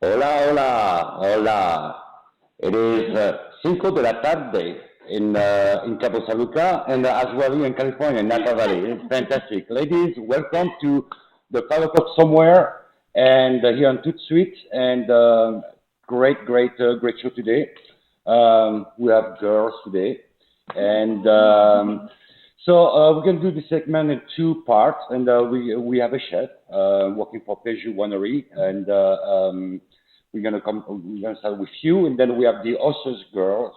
Hola, hola, hola. It is 5 de la tarde in Cabo San Luca and as well here in California, in Napa Valley. It's fantastic. Ladies, welcome to the 5 o'clock somewhere and here on Toot Suite. And great show today. We have girls today. And we're going to do this segment in two parts. And we have a chef working for Peju Winery. And we're gonna start with you, and then we have the Oysters girls,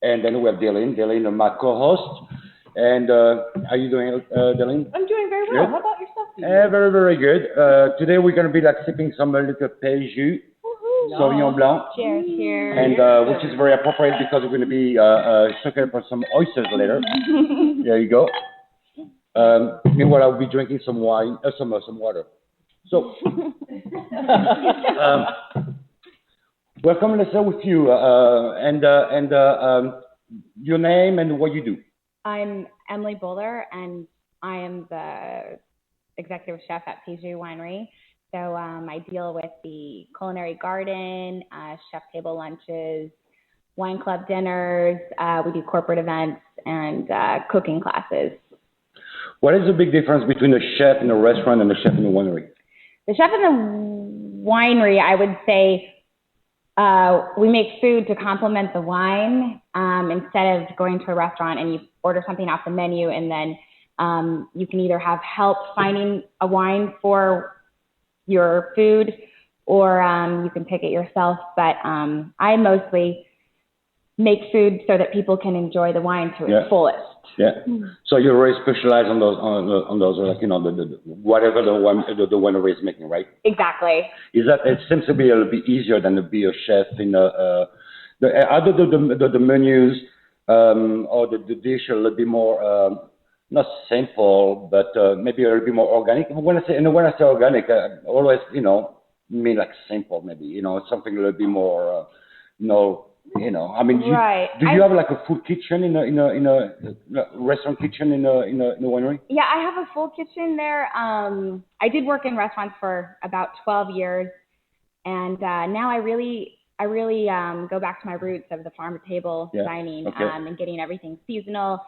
and then we have Dylan. Dylan, my co-host. And how are you doing, Dylan? I'm doing very well. Good. How about yourself, Peju? Very, very good. Today we're gonna be like sipping some little Peju, Sauvignon Blanc, Cheers, cheers. and which is very appropriate because we're gonna be sucking up on some oysters later. There you go. Meanwhile, I'll be drinking some wine, some water. So, welcome, let's start with you, your name and what you do. I'm Emily Bowler, and I am the executive chef at Peju Winery. So I deal with the culinary garden, chef table lunches, wine club dinners. We do corporate events and cooking classes. What is the big difference between a chef in a restaurant and a chef in a winery? The chef in the winery, I would say, we make food to complement the wine instead of going to a restaurant and you order something off the menu and then you can either have help finding a wine for your food or you can pick it yourself. But I mostly make food so that people can enjoy the wine to its fullest. Yeah. So you're very specialized on those, like the whatever the winery is making, right? Exactly. Is that it seems to be a little bit easier than to be a chef in either the menus or the dish a little bit more not simple, but maybe a little bit more organic. When I say organic, I always mean like simple, maybe something a little bit more I mean, right. Do you have like a full kitchen in a restaurant kitchen in a winery? Yeah, I have a full kitchen there. I did work in restaurants for about 12 years, and now I really go back to my roots of the farm to table dining and getting everything seasonal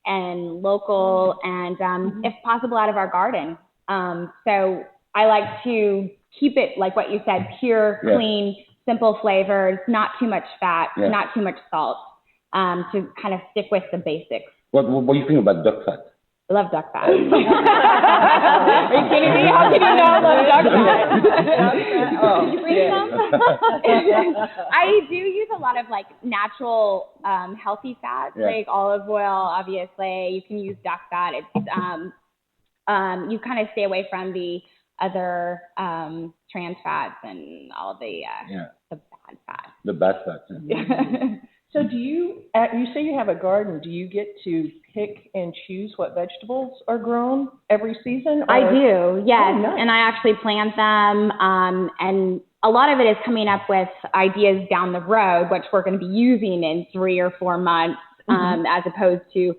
and local and if possible out of our garden. So I like to keep it like what you said, pure, clean, simple flavors, not too much fat, not too much salt, to kind of stick with the basics. What do you think about duck fat? I love duck fat. Are you kidding me? How can you not love duck fat? Did you bring some? I do use a lot of like natural, healthy fats, like olive oil. Obviously, you can use duck fat. It's you kind of stay away from the other trans fats and all the bad fats. The bad fats. Yeah. So do you say you have a garden, do you get to pick and choose what vegetables are grown every season? I do, yes. Oh, nice. And I actually plant them. And a lot of it is coming up with ideas down the road, which we're going to be using in 3 or 4 months, as opposed to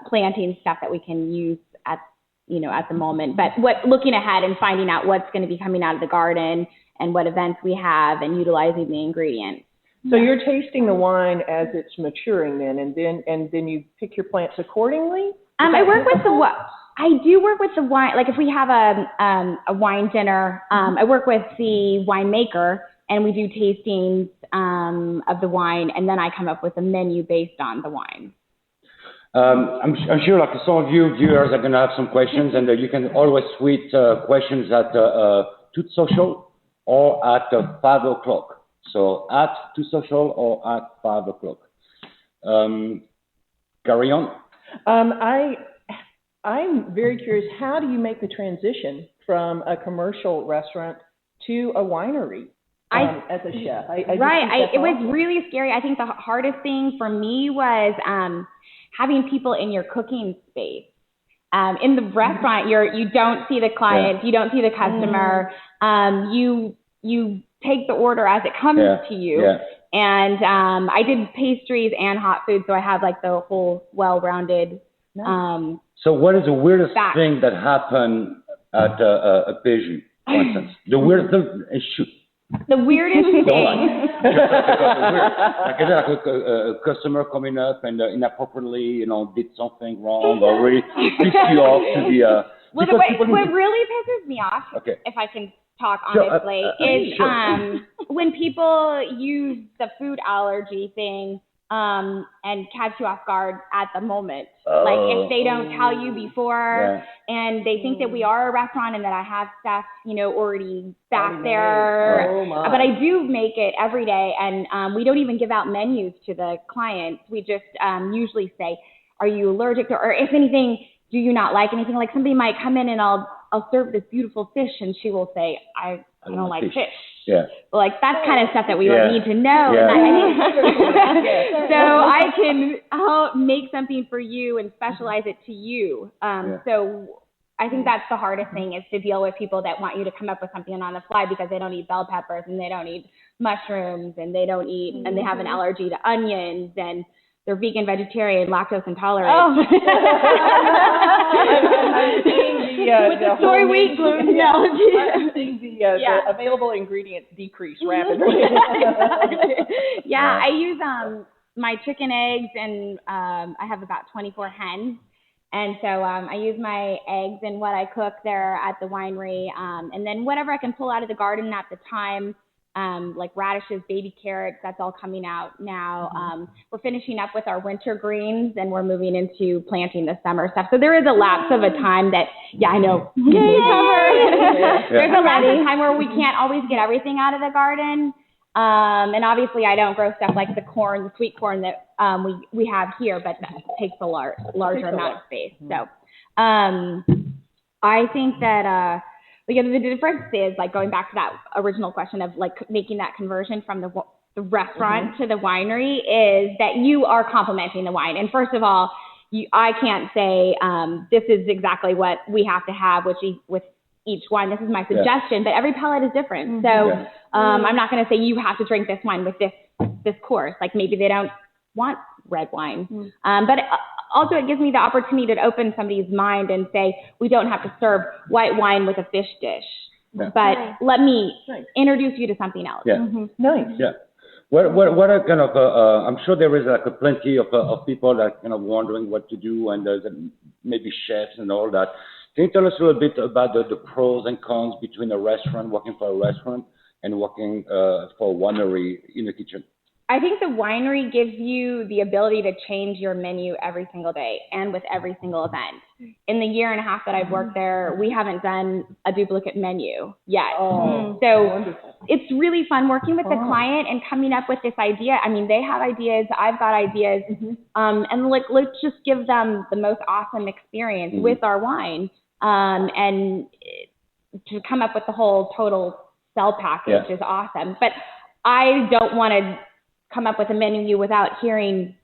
planting stuff that we can use at the moment. But looking ahead and finding out what's going to be coming out of the garden and what events we have and utilizing the ingredients. So you're tasting the wine as it's maturing then, and then you pick your plants accordingly? I do work with the wine. Like if we have a wine dinner, I work with the winemaker and we do tastings of the wine, and then I come up with a menu based on the wine. I'm sure like some of you viewers are going to have some questions, and you can always tweet questions at Toot Social or at 5 o'clock. So at Toot Social or at 5 o'clock. Carry on. I'm very curious, how do you make the transition from a commercial restaurant to a winery as a chef? It was really scary. I think the hardest thing for me was having people in your cooking space. In the restaurant, you don't see the clients, you don't see the customer. You take the order as it comes to you. Yeah. And I did pastries and hot food, so I have like the whole well-rounded. So what is the weirdest thing that happened at Peju, for instance? The weirdest thing, shoot. The weirdest thing. Like a customer coming up and inappropriately, did something wrong or really pissed you off to the. Well, what really pisses me off, if I can talk honestly, is when people use the food allergy thing and catch you off guard at the moment. Like if they don't tell you before and they think that we are a restaurant and that I have stuff, already back there. But I do make it every day, and we don't even give out menus to the clients. We just usually say, are you allergic to, or if anything, do you not like anything? Like somebody might come in and I'll serve this beautiful fish and she will say, I don't like fish. Yeah. Like that's kind of stuff that we would need to know. Yeah. So I can make something for you and specialize it to you. So I think that's the hardest thing, is to deal with people that want you to come up with something on the fly because they don't eat bell peppers and they don't eat mushrooms and they don't eat, and they have an allergy to onions and they're vegan, vegetarian, lactose intolerant. I'm seeing the soy wheat gluten allergy. I'm seeing the available ingredients decrease rapidly. I use my chicken eggs, and I have about 24 hens. And so I use my eggs in what I cook there at the winery, and then whatever I can pull out of the garden at the time. Like radishes, baby carrots, that's all coming out now. We're finishing up with our winter greens, and we're moving into planting the summer stuff. So there is a lapse of a time that, I know. There's a lapse of time where we can't always get everything out of the garden. And obviously I don't grow stuff like the corn, the sweet corn that we have here, but that takes a larger amount of space. So I think that the difference is, like, going back to that original question of like making that conversion from the restaurant to the winery, is that you are complimenting the wine. And first of all, I can't say this is exactly what we have to have with each wine. This is my suggestion, but every palate is different. So I'm not going to say you have to drink this wine with this course. Like maybe they don't want red wine, but also it gives me the opportunity to open somebody's mind and say, we don't have to serve white wine with a fish dish, but let me introduce you to something else. Nice. Yeah. What are kind of, I'm sure there is like plenty of people that are kind of wondering what to do, and there's maybe chefs and all that. Can you tell us a little bit about the pros and cons between working for a restaurant and working for a winery in the kitchen? I think the winery gives you the ability to change your menu every single day and with every single event. In the year and a half that I've worked there, we haven't done a duplicate menu yet. So wonderful. It's really fun working with the client and coming up with this idea. I mean, they have ideas, I've got ideas, and let's just give them the most awesome experience with our wine, and to come up with the whole total sell package is awesome. But I don't want to come up with a menu without hearing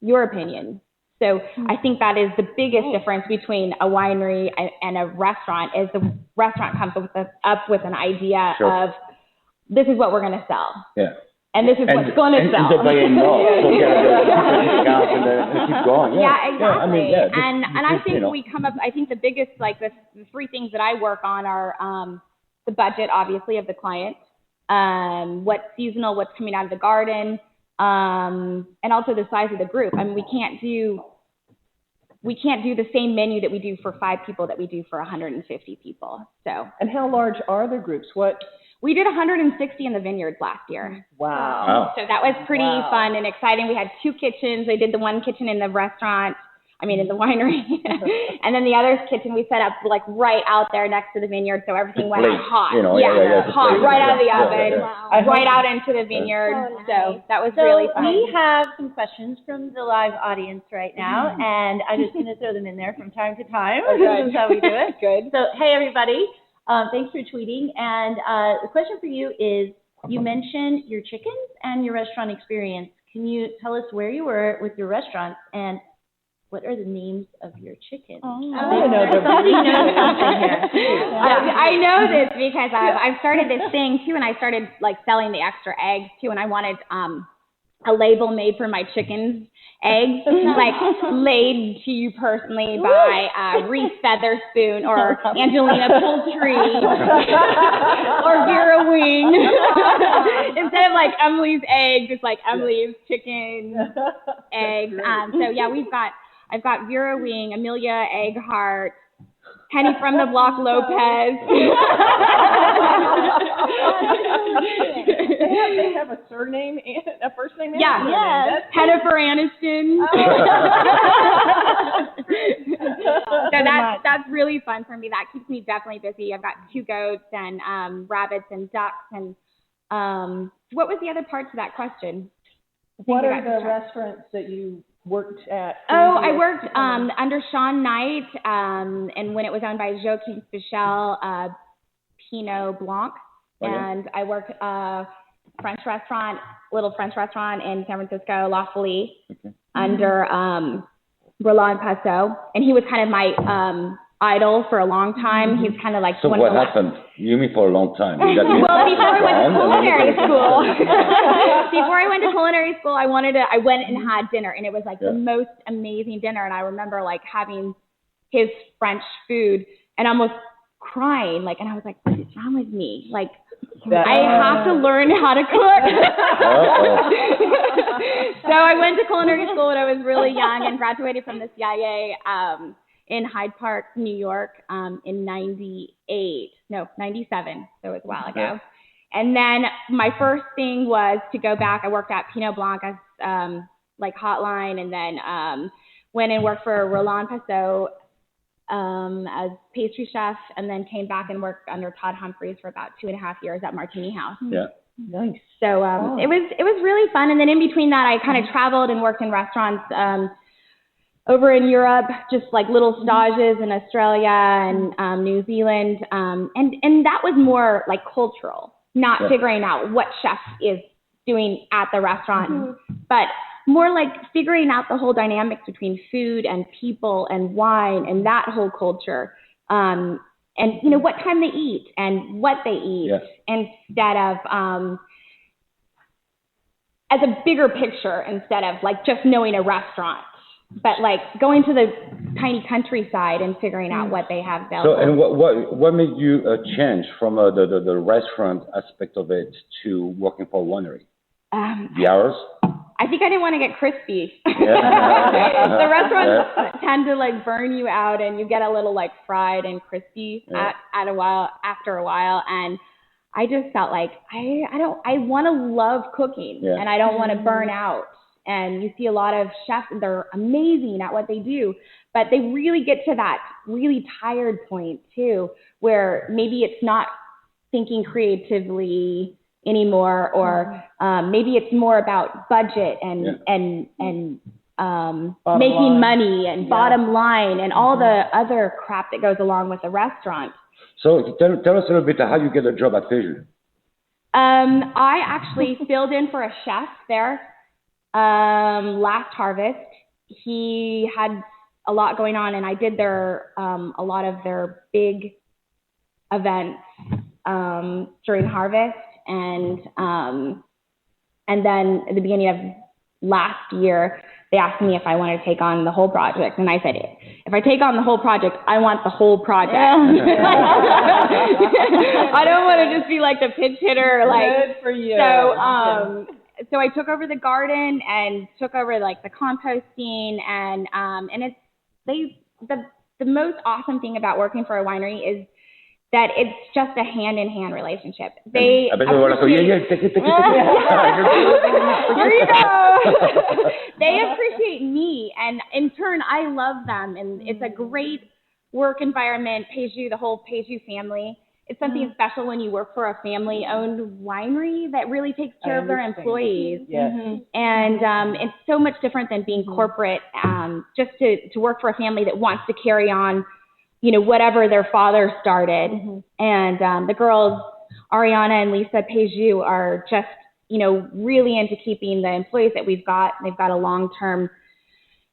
your opinion. So I think that is the biggest difference between a winery and a restaurant, is the restaurant comes up with an idea of, this is what we're going to sell. And this is what's going to sell. And keep going. Exactly. I mean, and I think we come up, I think the biggest, like the three things that I work on are the budget, obviously, of the client, what's seasonal, what's coming out of the garden, and also the size of the group. I mean, we can't do the same menu that we do for 5 people that we do for 150 people. So. And how large are the groups? We did 160 in the vineyards last year. Wow. So that was pretty fun and exciting. We had 2 kitchens. They did the one kitchen in the restaurant. In the winery. And then the other kitchen we set up like right out there next to the vineyard, so everything went out hot. Hot, right out of the oven, right out into the vineyard. So that was really fun. We have some questions from the live audience right now, and I'm just going to throw them in there from time to time. That's how we do it. Good. So, hey, everybody. Thanks for tweeting. And the question for you is, you mentioned your chickens and your restaurant experience. Can you tell us where you were with your restaurants, and what are the names of your chickens? I know somebody knows something here. I know this because I've started this thing too, and I started like selling the extra eggs too, and I wanted a label made for my chickens, eggs, like laid to you personally by Reese Featherspoon or Angelina Poultry or Vera Wing. Instead of like Emily's eggs, it's like Emily's chicken eggs. So yeah, I've got Vera Wing, Amelia Eggheart, Penny from the Block Lopez. They have a surname and a first name and a surname. Jennifer Aniston. So that's really fun for me. That keeps me definitely busy. I've got 2 goats and rabbits and ducks. And what was the other part to that question? What are the restaurants that you worked at? I worked under Sean Knight, and when it was owned by Joaquin Spichel, Pinot Blanc, and I worked little French restaurant in San Francisco, La Folie, under Roland Passot, and he was kind of my idol for a long time. He's kind of like. So what happened? You mean for a long time? Well, before I went to culinary school, I went and had dinner, and it was like the most amazing dinner. And I remember like having his French food and almost crying, like, and I was like, what is wrong with me? Like, I have to learn how to cook. So I went to culinary school when I was really young and graduated from the CIA in Hyde Park, New York, in 97, so it was a while ago. And then my first thing was to go back. I worked at Pinot Blanc as like hotline, and then went and worked for Roland Passot as pastry chef, and then came back and worked under Todd Humphreys for about 2.5 years at Martini House. Yeah. Nice. So it was really fun. And then in between that, I kind of traveled and worked in restaurants over in Europe, just like little stages in Australia and New Zealand. And that was more like cultural, not figuring out what chef is doing at the restaurant, but more like figuring out the whole dynamics between food and people and wine and that whole culture. And, you know, what time they eat and what they eat instead of, as a bigger picture, instead of like just knowing a restaurant, but like going to the tiny countryside and figuring out what they have available. So, and what made you change from the restaurant aspect of it to working for a winery? The hours? I think I didn't want to get crispy. The restaurants tend to like burn you out, and you get a little like fried and crispy after a while. And I just felt like I want to love cooking, and I don't want to burn out. And you see a lot of chefs, they're amazing at what they do, but they really get to that really tired point too, where maybe it's not thinking creatively anymore, or maybe it's more about budget and making money and bottom line and all the other crap that goes along with the restaurant. So tell us a little bit how you get a job at Peju. I actually filled in for a chef there last harvest. He had a lot going on, and I did their a lot of their big events during harvest. And then at the beginning of last year, they asked me if I wanted to take on the whole project. And I said, if I take on the whole project, I want the whole project. I don't want to just be like the pitch hitter. Like, good for you. So I took over the garden and took over like the composting, and it's the most awesome thing about working for a winery is that it's just a hand-in-hand relationship. They appreciate, here you go. They appreciate me, and in turn, I love them, and it's a great work environment. Peju, the whole Peju family. It's something special when you work for a family-owned winery that really takes care of their employees. Yes. And it's so much different than being corporate. Just to work for a family that wants to carry on, you know, whatever their father started. And the girls, Ariana and Lisa Peju, are just, you know, really into keeping the employees that we've got. They've got a long-term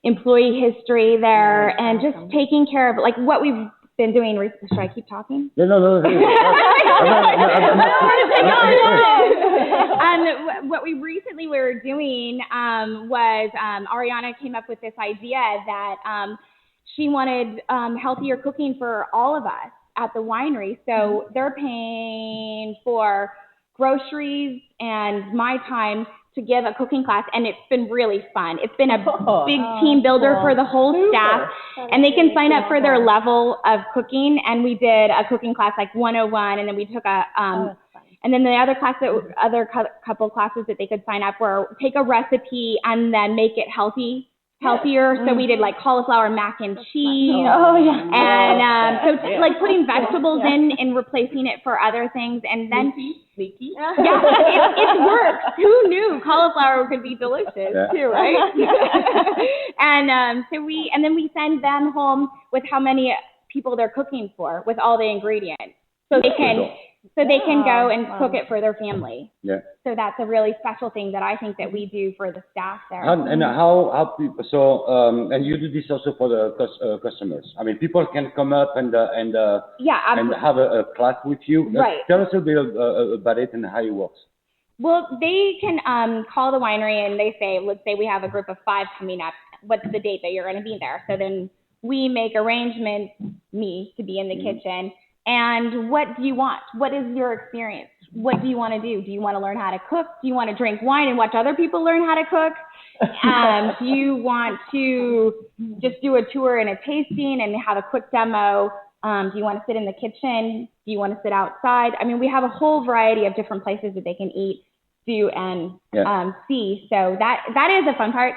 employee history there, and just taking care of, like, what we've been doing recently. Should I keep talking? No. What we recently were doing was Ariana came up with this idea that she wanted healthier cooking for all of us at the winery. So they're paying for groceries and my time to give a cooking class, and it's been really fun. It's been a big team builder for the whole staff, and they can sign up for their level of cooking. And we did a cooking class like 101, and then we took and then the other couple classes that they could sign up were take a recipe and then make it healthier. So we did like cauliflower mac and cheese. And so like putting vegetables in and replacing it for other things, and then Sneaky. it works. Who knew cauliflower could be delicious too, right? And then we send them home with how many people they're cooking for with all the ingredients, so they can go and cook it for their family. Yeah. So that's a really special thing that I think that we do for the staff there. And how people, and you do this also for the customers. I mean, people can come up and have a class with you. Right. Tell us a bit about it and how it works. Well, they can call the winery and they say, let's say we have a group of 5 coming up. What's the date that you're going to be there? So then we make arrangements, me to be in the kitchen. And what do you want? What is your experience? What do you want to do? Do you want to learn how to cook? Do you want to drink wine and watch other people learn how to cook? Do you want to just do a tour and a tasting and have a quick demo? Do you want to sit in the kitchen? Do you want to sit outside? I mean, we have a whole variety of different places that they can eat, do, and see. So that is a fun part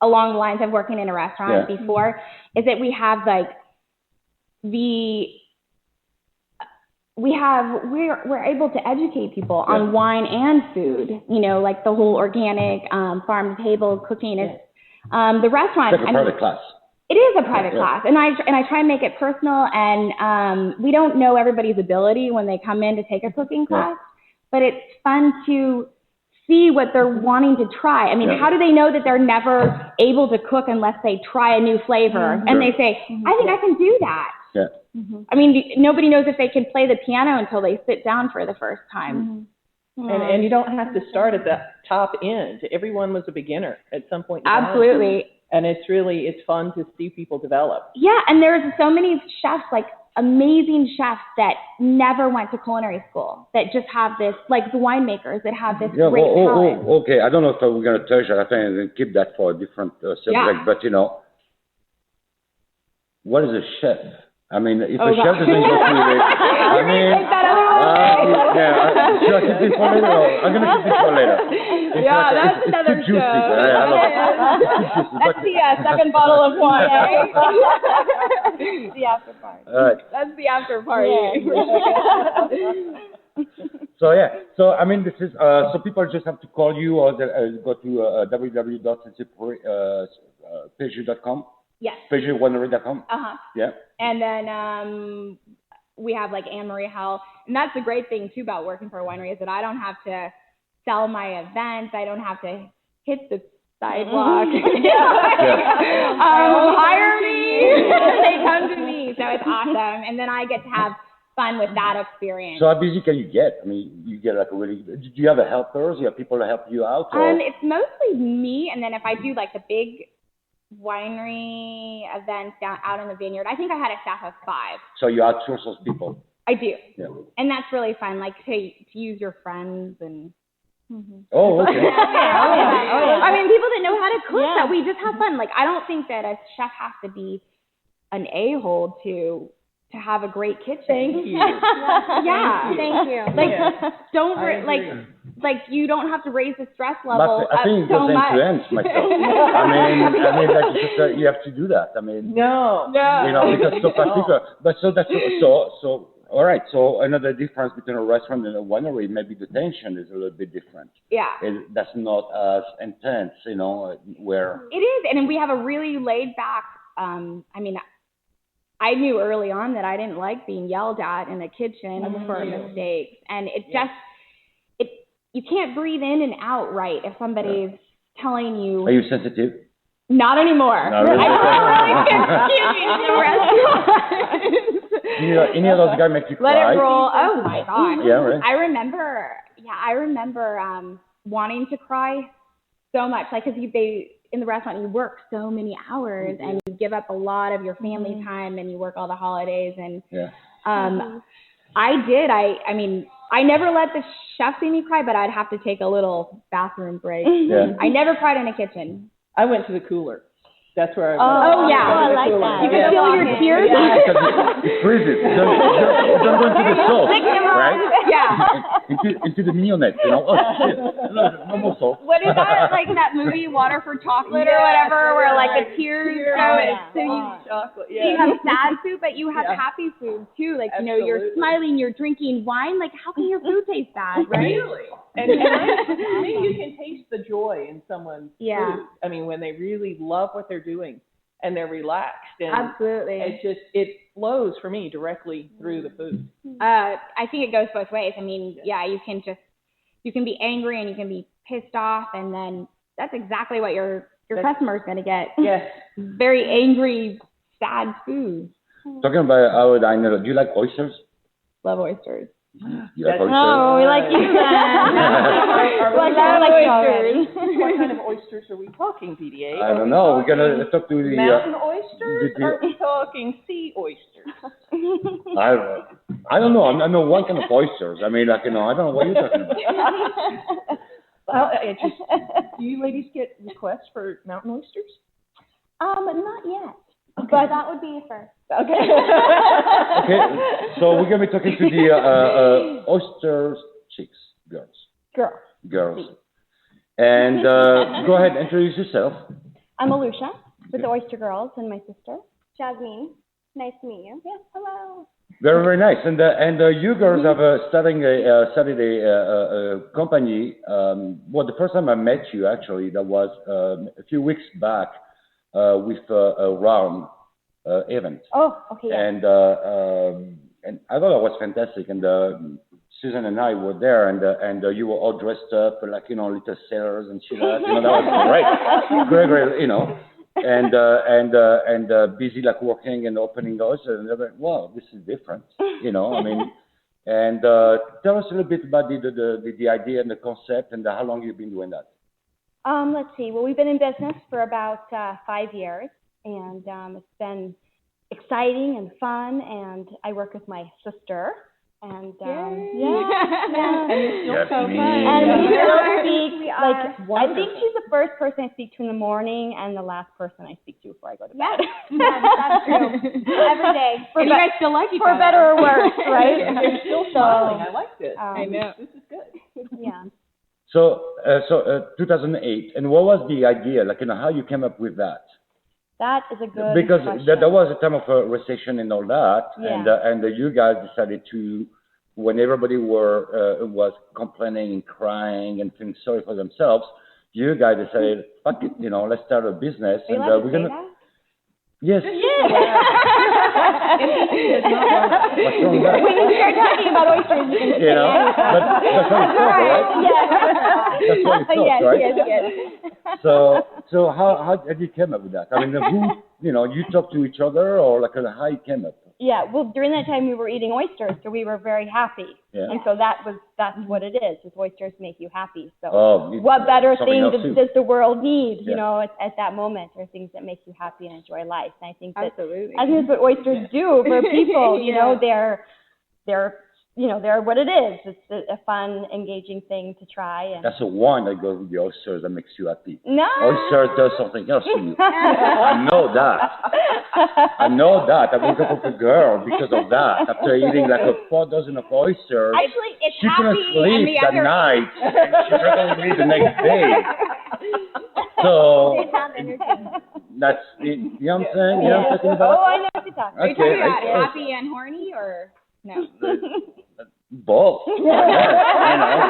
along the lines of working in a restaurant before, is that we have like we're able to educate people on wine and food, like the whole organic farm to table cooking is the restaurant. It's like a private class. It is a private class, and I try and make it personal. And we don't know everybody's ability when they come in to take a cooking class, but it's fun to see what they're wanting to try. I mean, how do they know that they're never able to cook unless they try a new flavor? And they say, I think I can do that. Yeah. I mean, nobody knows if they can play the piano until they sit down for the first time. And you don't have to start at the top end. Everyone was a beginner at some point in time. Absolutely. And it's fun to see people develop. Yeah, and there's so many chefs, like amazing chefs that never went to culinary school, that just have this, like the winemakers that have this great talent. Okay, I don't know if we're going to touch that. I think I'm going to keep that for a different subject. But, what is a chef? I mean, if a chef doesn't go through it, I mean, should I keep this for later? I'm going to keep this for later. That's another show. I love it. That's the second bottle of wine. The after party. That's the after party. So I mean, this is so people just have to call you or go to www.peju.com. Yes. PejuWinery.com. Yeah. And then we have like Anne-Marie Howell. And that's the great thing too about working for a winery, is that I don't have to sell my events. I don't have to hit the sidewalk. Hire me. They come to me. So it's awesome. And then I get to have fun with that experience. So how busy can you get? I mean, you get like do you have helpers? You have people to help you out? Or? It's mostly me. And then if I do like the big winery events out in the vineyard, I think I had a staff of 5. So you outsource those people? I do. Yeah. And that's really fun, like to use your friends and Oh, okay. I mean, people that know how to cook, that we just have fun. Like, I don't think that a chef has to be an a-hole to have a great kitchen. Thank you. Thank you. Like, like you don't have to raise the stress level I think so much. I mean, like just, you have to do that. I mean, no. Because so particular. But so that's so. All right. So another difference between a restaurant and a winery, maybe the tension is a little bit different. Yeah. That's not as intense, where it is, and we have a really laid back. I mean, I knew early on that I didn't like being yelled at in the kitchen for mistakes, and you can't breathe in and out right if somebody's telling you. Are you sensitive? Not anymore. Not really. I don't really confuse the restaurant. Any of those guys make you cry? Let it roll. Oh my God. Yeah, right. I remember wanting to cry so much, like, because in the restaurant you work so many hours and you give up a lot of your family time and you work all the holidays and I mean I never let the chef see me cry, but I'd have to take a little bathroom break. I never cried in a kitchen. I went to the cooler. That's where I went. Oh, yeah. I like that. You can feel your tears. It freezes. It doesn't go into the salt, right? Yeah. Into the mignonette, you know. Oh, shit. No more salt. What is that, like that movie, Water for Chocolate or whatever, where like the tears go chocolate. So you have sad food, but you have happy food too. Like, you know, you're smiling, you're drinking wine. Like, how can your food taste bad, right? Really? And I think you can taste the joy in someone's food. I mean, when they really love what they're doing and they're relaxed. And absolutely. It flows for me directly through the food. I think it goes both ways. I mean, you can be angry and you can be pissed off, and then that's exactly what your customer's going to get. Yes. Very angry, sad food. Talking about our diner, do you like oysters? Love oysters. You like oysters? No, we like you then. oysters. What kind of oysters are we talking, PDA? I don't know. We're going to talk to the... mountain oysters? Are we talking sea oysters? I don't know. I know one kind of oysters. I mean, like, you know, I don't know what you're talking about. Well, do you ladies get requests for mountain oysters? Not yet. Okay. But that would be first. Okay. Okay, so we're going to be talking to the Oysters chicks, girls. And go ahead, introduce yourself. I'm Alusha with the Oyster Girls and my sister. Jasmine, nice to meet you. Yes, hello. Very, very nice. And you girls have started a company. Well, the first time I met you, actually, that was a few weeks back with a round event. Oh, okay. Yeah. And I thought it was fantastic. And Susan and I were there, and you were all dressed up like, you know, little sailors and shit. You know, that was great, great, you know. And busy like working and opening doors, and they're like, wow, this is different, you know. I mean, and tell us a little bit about the idea and the concept, and how long you've been doing that. Let's see. Well, we've been in business for about 5 years, and it's been exciting and fun. And I work with my sister. And And you're still so fun. And we still speak, I think she's the first person I speak to in the morning and the last person I speak to before I go to bed. That's true. Every day. And you guys still like each other. For better or worse, right? And you're still smiling. I like this. I know. This is good. Yeah. So 2008, and what was the idea? Like, you know, how you came up with that? That is a good because question. there was a time of a recession and all that, Yeah. and you guys decided to, when everybody was complaining and crying and feeling sorry for themselves, you guys decided, fuck it, you know, let's start a business. Are you and allowed to we're say gonna. that? Yes. Yeah. What's wrong with that? When you start talking about oysters, you can You know, but that's how it started, right? Yes. That's how it started, Yes, right? yes. So how did you come up with that? I mean, who, you know, you talk to each other, or like how you came up? Yeah, well, during that time we were eating oysters, so we were very happy. Yeah. And so that's what it is oysters make you happy. So something what better thing else too. does the world need, you Yeah. know, at that moment, or things that make you happy and enjoy life. And I think Absolutely. I think that's what oysters do for people, you know, they're you know, they're what it is. It's a fun, engaging thing to try. And That's a wine that goes with the oysters that makes you happy. no. Oyster does something else to you. I know that. I woke up with a girl because of that. After eating like 4 dozen of oysters, Actually, it's she couldn't happy and sleep the that other night. And she drank with me the next day. So that's it. You know what I'm saying? You know what I'm talking about? Oh, I know what you're talking about. Are you talking about Okay. happy and horny, or no? Both. Yeah, you know,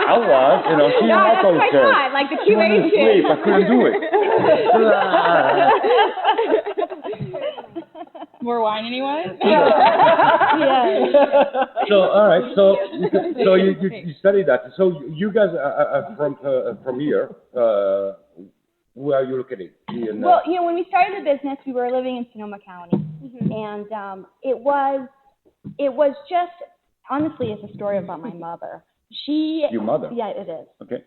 I was. You know, she No, liked that's what I oysters. thought. Like the She wanted to sleep. I couldn't do it. More wine, anyone? Yeah. So all right, so you studied that. So you guys are from here. Where are you located? Well, you know, when we started the business, we were living in Sonoma County, and it was It was just, honestly, it's a story about my mother. Your mother? Yeah, it is. Okay.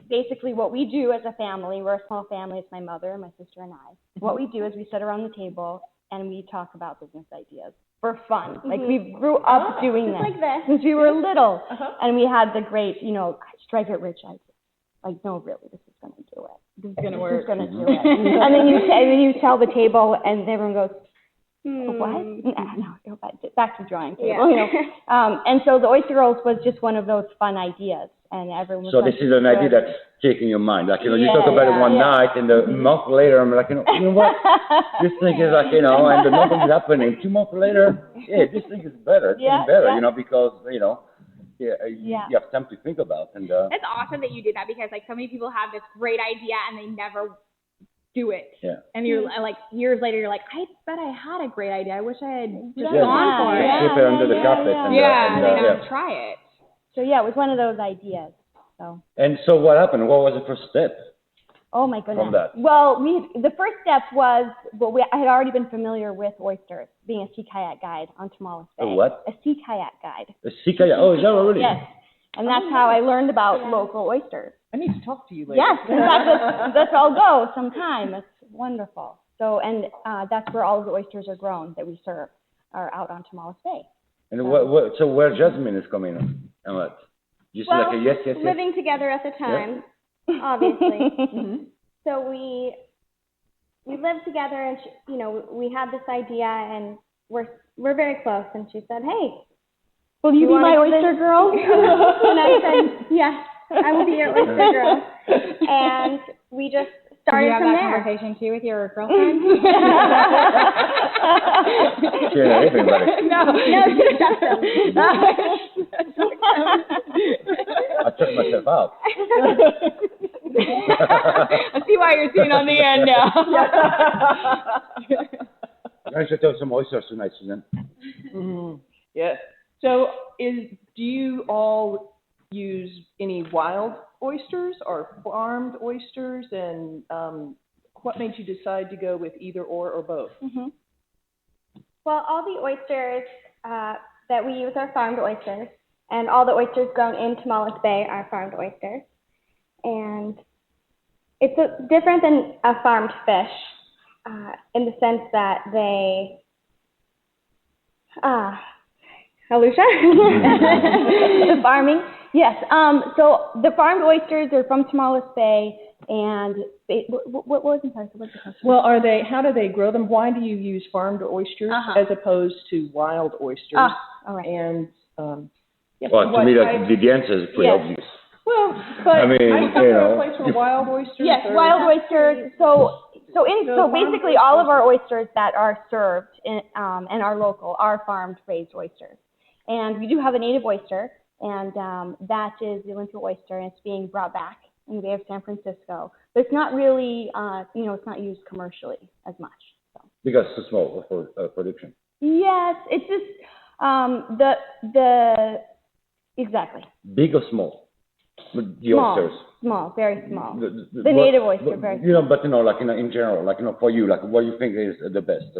Basically, what we do as a family, we're a small family, it's my mother, my sister, and I. What we do is we sit around the table and we talk about business ideas for fun. Like, we grew up doing this. Like this. Since we were little. And we had the great, strike it rich idea. Like, no, really, this is going to do it. This is going to work. This is going to do it. And then you tell the table, and everyone goes, what? No, back to drawing table. And so the oyster rolls was just one of those fun ideas, and everyone. So this is an idea that's taking your mind. Like, you talk about it one night, and a month later, I'm like, you know what? This thing is like, and nothing's happening. 2 months later, this thing is better. It's getting better, because you have time to think about. And it's awesome that you did that, because like so many people have this great idea and they never do it. Yeah. And you're like years later, you're like, I bet I had a great idea. I wish I had just gone for it. Keep it under the carpet. And now try it. So it was one of those ideas. So. And so what happened? What was the first step? Oh my goodness. From that? Well, the first step was, I had already been familiar with oysters, being a sea kayak guide on Tomales Bay. A what? A sea kayak guide. A sea kayak? Oh, is that really? Yes. And that's how I learned about local oysters. I need to talk to you later. Yes, in fact, that's where I'll go sometime. It's wonderful. So, and that's where all of the oysters are grown that we serve, are out on Tomales Bay. And so where Jasmine is coming and what? You said like a yes. Living together at the time, obviously. So we lived together, and we had this idea, and we're very close. And she said, "Hey, will you be my oyster girl?" And I said, "Yes, I will be your oyster girl." And we just started from there. Did you have that conversation too with your girlfriend? No, I took myself out. I see why you're sitting on the end now. I should have some oysters tonight, Susan. Yes. So, do you all use any wild oysters or farmed oysters? And what made you decide to go with either or both? Well, all the oysters that we use are farmed oysters, and all the oysters grown in Tomales Bay are farmed oysters. And it's different than a farmed fish in the sense that they, Alusha? The farming, yes. So the farmed oysters are from Tomales Bay, and what was the question? Well, how do they grow them? Why do you use farmed oysters as opposed to wild oysters? All right. And to me, the answer is pretty obvious. Well, but I mean, a place for wild oysters. Yes, wild oysters. So basically, all of our oysters that are served and are local are farmed raised oysters. And we do have a native oyster, and that is the Olympia oyster, and it's being brought back in the Bay of San Francisco. But it's not really, it's not used commercially as much. So. Because it's too small for production. Yes, it's just exactly. Big or small? The oysters. Small, very small. The native oyster, very small. But in general, for you, what do you think is the best?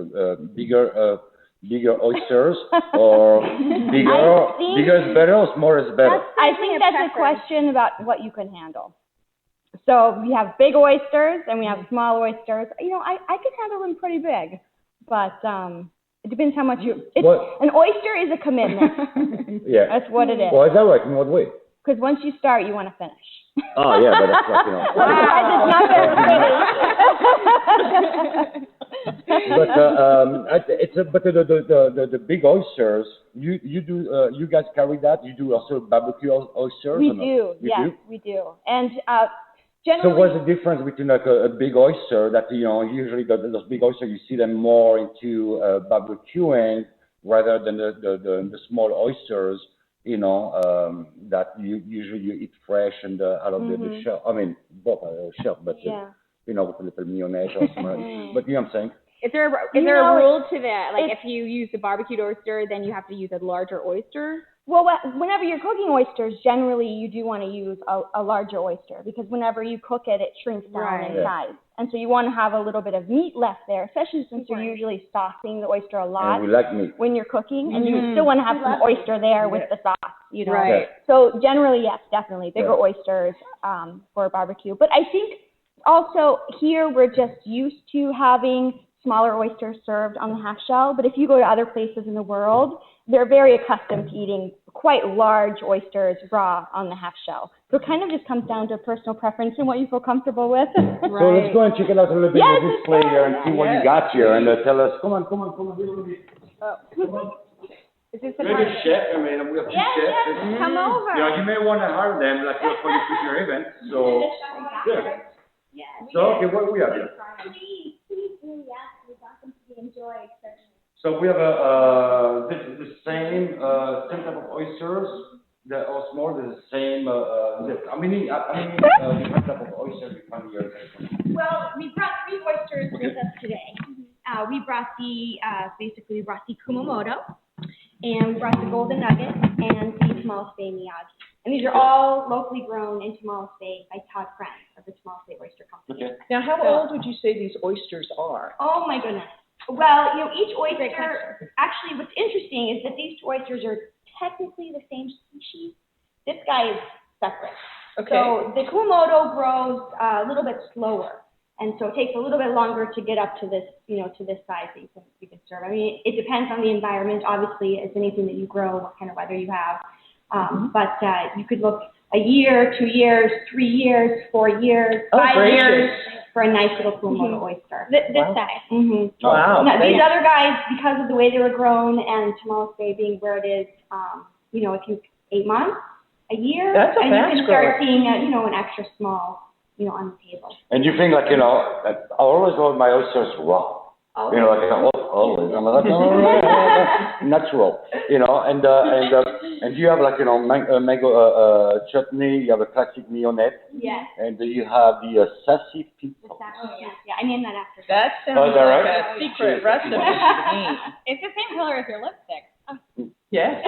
Bigger oysters, or bigger is better or smaller is better? I think that's a question about what you can handle. So we have big oysters and we have small oysters. I can handle them pretty big, but it depends how much an oyster is a commitment. Yeah. That's what it is. Well, is that right? In what way? Because once you start, you want to finish. Oh, yeah, but that's Otherwise, it's not very pretty. But the big oysters, you guys carry that? You do also barbecue oysters? We do. We do. And generally. So what's the difference between a big oyster that usually those big oysters you see them more into barbecuing rather than the small oysters? That you usually eat fresh and out of the shell. I mean, both shell, but with a little mayonnaise or something. But you know what I'm saying? Is there a rule to that? Like, if you use the barbecued oyster, then you have to use a larger oyster? Well, whenever you're cooking oysters, generally you do want to use a larger oyster because whenever you cook it, it shrinks down in size. And so you want to have a little bit of meat left there, especially since you're usually saucing the oyster a lot we like meat. when you're cooking. And you still want to have some oyster there with the sauce, you know. Right. So generally, yes, definitely, bigger oysters for a barbecue. But I think also here we're just used to having smaller oysters served on the half shell. But if you go to other places in the world, they're very accustomed to eating quite large oysters raw on the half shell. So it kind of just comes down to personal preference and what you feel comfortable with. So let's go and check it out a little bit with this display here and see what you got here and tell us, come on. Come on. Is this a Maybe chef, I mean, we have two chefs. Yes, come over. Yeah, you may want to hire them like for your future event. So, good. So, okay, what do we have here? Please do, yes. We're welcome to enjoy. So we have the same type of oysters. They're all small. They're the same. How many different type of oysters you find here? Well, we brought 3 oysters with us today. We brought we brought the Kumamoto, and we brought the Golden Nugget, and the Tomales Bay Miyagi. And these are all locally grown in Tomales Bay by Todd Friend of the Tomales Bay Oyster Company. Okay. Now, how old would you say these oysters are? Oh my goodness. Well, each oyster, actually what's interesting is that these 2 oysters are technically the same species. This guy is separate. Okay. So the Kumamoto grows a little bit slower. And so it takes a little bit longer to get up to this, to this size that you can serve. I mean, it depends on the environment. Obviously, it's anything that you grow, what kind of weather you have. But you could look a year, 2 years, 3 years, 4 years, 5 years for a nice little Kumamoto oyster. This size. Mm-hmm. Wow. Now, these other guys, because of the way they were grown and Tomales Bay being where it is, it can 8 months, a year, That's a and you fast can start grower. seeing, an extra small, on the table. And you think I always want my oysters raw. Always. Always. I'm like, natural. And you have mango chutney. You have a classic mignonette. Yes. And you have the sassy pickle. Yeah, I named that after. That sounds is that like right? a secret recipe to me. It's the same color as your lipstick. Yes.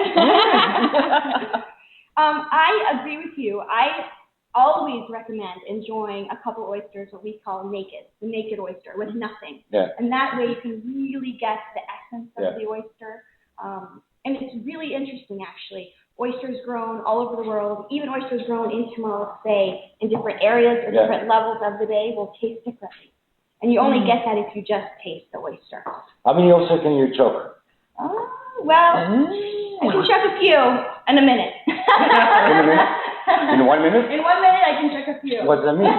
I agree with you. I always recommend enjoying a couple oysters, what we call naked, the naked oyster with nothing. Yeah. And that way you can really get the essence of the oyster. And it's really interesting, actually. Oysters grown all over the world, even oysters grown in Tomales Bay in different areas or different levels of the bay will taste differently. And you only get that if you just taste the oyster. How many oysters can you choke? Oh, well, I can chuck a few in a minute. In a minute? In 1 minute? In 1 minute, I can chuck a few. What does that mean?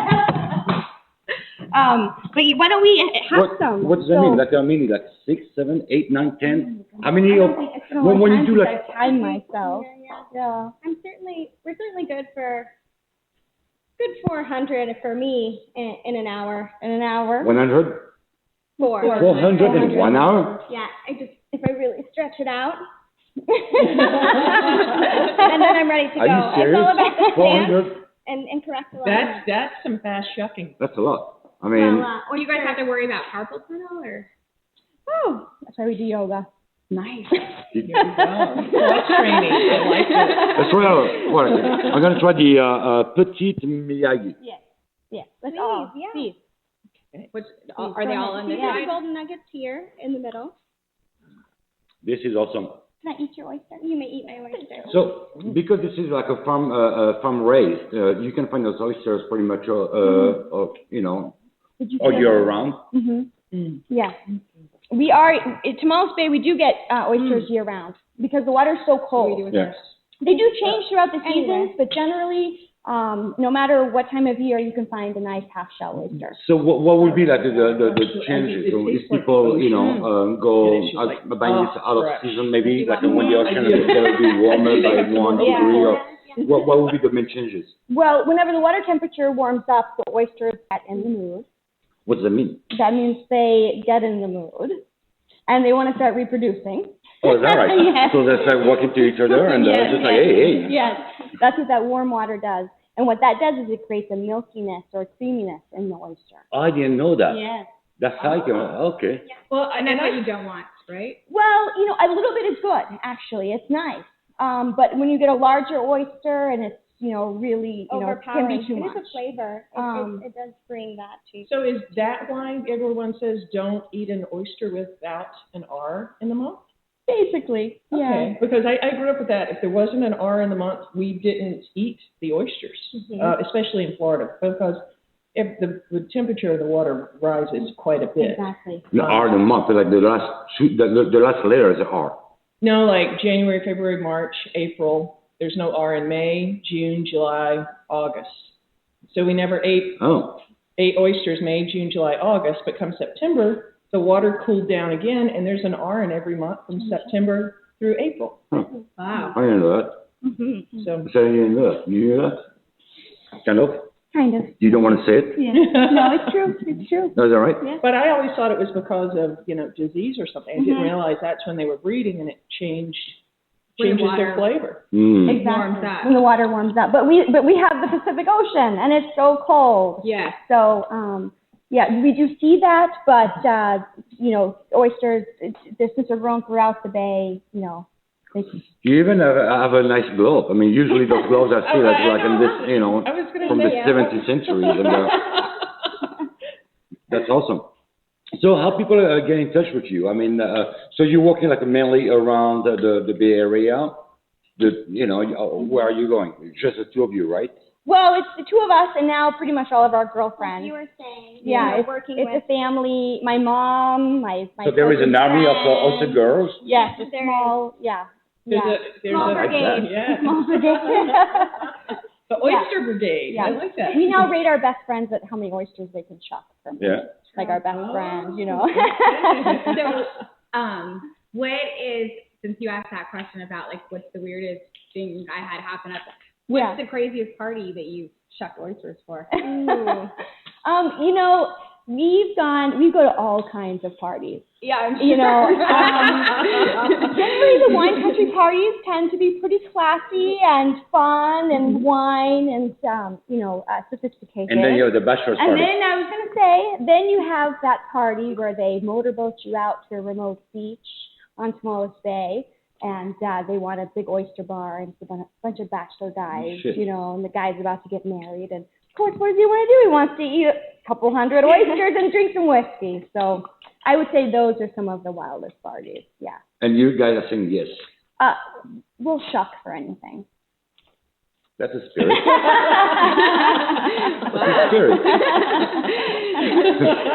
But why don't we have some? What does that mean? Like how many? Like 6, 7, 8, 9, 10? How many? When you do like time myself. Yeah. We're certainly good for 400 for me in an hour. 100? 400 in 1 hour? Yeah, if I really stretch it out. And then I'm ready to go. Are you serious? It's all about the 400? stance and correct the line. That's some fast shucking. That's a lot. I mean, Or you guys have to worry about carpal tunnel or? Oh, that's why we do yoga. Nice. Cross training. I like it. let's try. I'm going to try the petite miyagi. Yes. That's Please, all. yeah. Please. Are they all on this side? Golden nuggets here in the middle. This is awesome. Can I eat your oyster? You may eat my oyster. So, because this is like a farm raised, you can find those oysters pretty much, all year round. Mm-hmm. Yeah. We are, at Tomales Bay, we do get oysters year round because the water's so cold. Yeah. They do change throughout the seasons, but generally, no matter what time of year, you can find a nice half-shell oyster. So what would be like the changes? So if people, go buying this out of season, maybe like when the ocean is going to be warmer by 1 degree, or what would be the main changes? Well, whenever the water temperature warms up, the oysters get in the mood. What does that mean? That means they get in the mood, and they want to start reproducing. Oh, is that right? Yes. So that's like walking to each other and just like, hey. Yes, that's what that warm water does. And what that does is it creates a milkiness or creaminess in the oyster. I didn't know that. Yes. That's how I can, okay. Well, and that's what you don't want, right? Well, a little bit is good, actually. It's nice. But when you get a larger oyster and it's, really, it can be too much. It is a flavor. It does bring that to you. So is that why everyone says don't eat an oyster without an R in the month? Basically, yeah. Okay, because I grew up with that. If there wasn't an R in the month, we didn't eat the oysters, especially in Florida, because if the temperature of the water rises quite a bit. Exactly. The R in the month, like the last letter is R. No, like January, February, March, April. There's no R in May, June, July, August. So we never ate oysters May, June, July, August, but come September, the water cooled down again, and there's an R in every month from September through April. Huh. Wow. I didn't know that. Mm-hmm. So you didn't know that? You knew that? Kind of? Kind of. You don't want to say it? Yeah. No, it's true. It's true. No, is that right? Yeah. but I always thought it was because of, disease or something. I didn't realize that's when they were breeding and it changes their flavor. Mm. Exactly. When the water warms up. But we have the Pacific Ocean and it's so cold. Yeah. So, we do see that, but, oysters, since they're grown throughout the bay, You even have a nice globe. I mean, usually those globes I see like in this, from the 17th century. And, that's awesome. So how people get in touch with you? I mean, so you're working like mainly around the Bay Area. Where are you going? Just the two of you, right? Well, it's the two of us and now pretty much all of our girlfriends. You were saying. Yeah, it's a family. My mom, my So there is an army of oyster girls? Yes, a small, There's small a brigade. Yeah. Small brigade. The Oyster Brigade. Yeah. I like that. We now rate our best friends at how many oysters they can shuck from. Yeah. Like our best friends, So, what is, since you asked that question about like what's the weirdest thing I had happen up, what's the craziest party that you shucked oysters for? We go to all kinds of parties. Yeah, I'm generally the wine country parties tend to be pretty classy and fun and wine and, sophisticated. And then you have the bachelor's party. And then I was going to say, then you have that party where they motorboat you out to a remote beach on Smallest Bay. And they want a big oyster bar and it's a bunch of bachelor guys, and the guy's about to get married. And of course, what does he want to do? He wants to eat a couple hundred oysters and drink some whiskey. So I would say those are some of the wildest parties, yeah. And you guys are saying yes? We'll shuck for anything. That's a spirit. That's a spirit.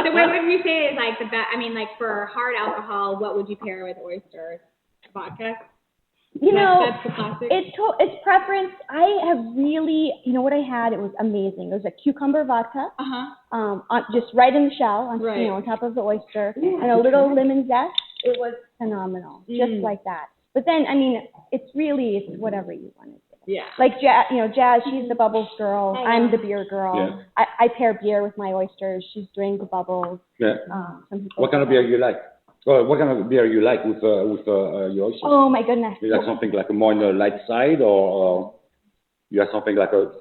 So what would you say is like the best, for hard alcohol, what would you pair with oysters? Vodka? That's the classic. It's preference. I have really, what I had, it was amazing. It was a cucumber vodka, just right in the shell, on top of the oyster, and a little lemon zest. It was phenomenal, just like that. But then, it's whatever you want to do. Yeah. Like Jazz, she's the bubbles girl. I'm the beer girl. Yeah. I pair beer with my oysters. She's doing the bubbles. Yeah. What kind of beer you like? Well, what kind of beer you like with your oysters? Oh my goodness! You like something like more on the light side, or you have something like a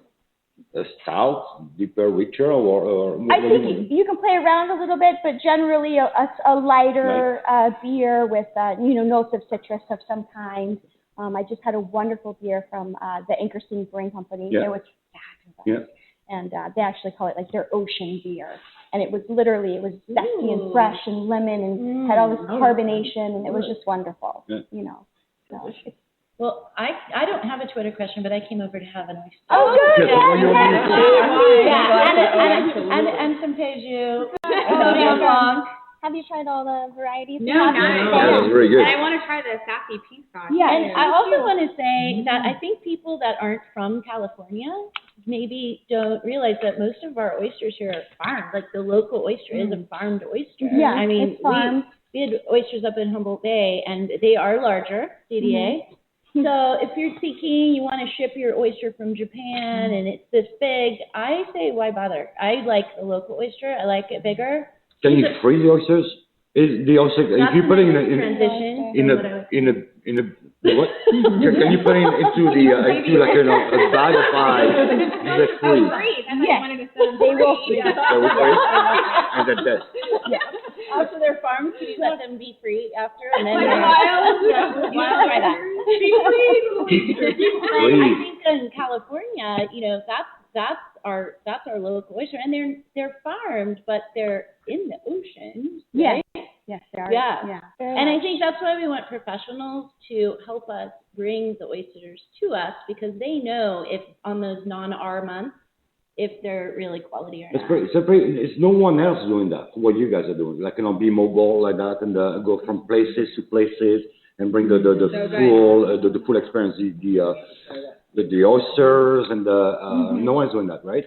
stout, deeper, richer, or I think you can play around a little bit, but generally a lighter beer with notes of citrus of some kind. I just had a wonderful beer from the Anchorstein Brewing Company. Yeah. It was fabulous. Yeah. And they actually call it like their ocean beer. And it was zesty and fresh and lemon and had all this carbonation, and it was just wonderful, So. Well, I don't have a Twitter question, but I came over to have an oyster. Oh, good! And some Peju. Have you tried all the varieties? No, not That was very good. And I want to try the sassy peacock. Yeah, and I also want to say that I think people that aren't from California maybe don't realize that most of our oysters here are farmed. Like the local oyster is a farmed oyster. Yeah, it's farmed. We had oysters up in Humboldt Bay, and they are larger, CDA. So if you're thinking you want to ship your oyster from Japan and it's this big, I say why bother? I like the local oyster. I like it bigger. Can you freeze the oysters? Is the oyster if you put it in a what? Can you put it into into like a bag of ice? Is it free? That's what I wanted to say. They will freeze. And that's it. After they're farmed, you let them be free after, and then You want to try that? I think in California, you know, that's our local oyster, and they're farmed, but they're in the ocean. Right? Yes, they are. Yeah. And I think that's why we want professionals to help us bring the oysters to us, because they know if on those non-R months, if they're really quality or not. It's no one else doing that. What you guys are doing, like, you know, be mobile like that, and go from places to places and bring the full experience, the oysters and no one's doing that, right?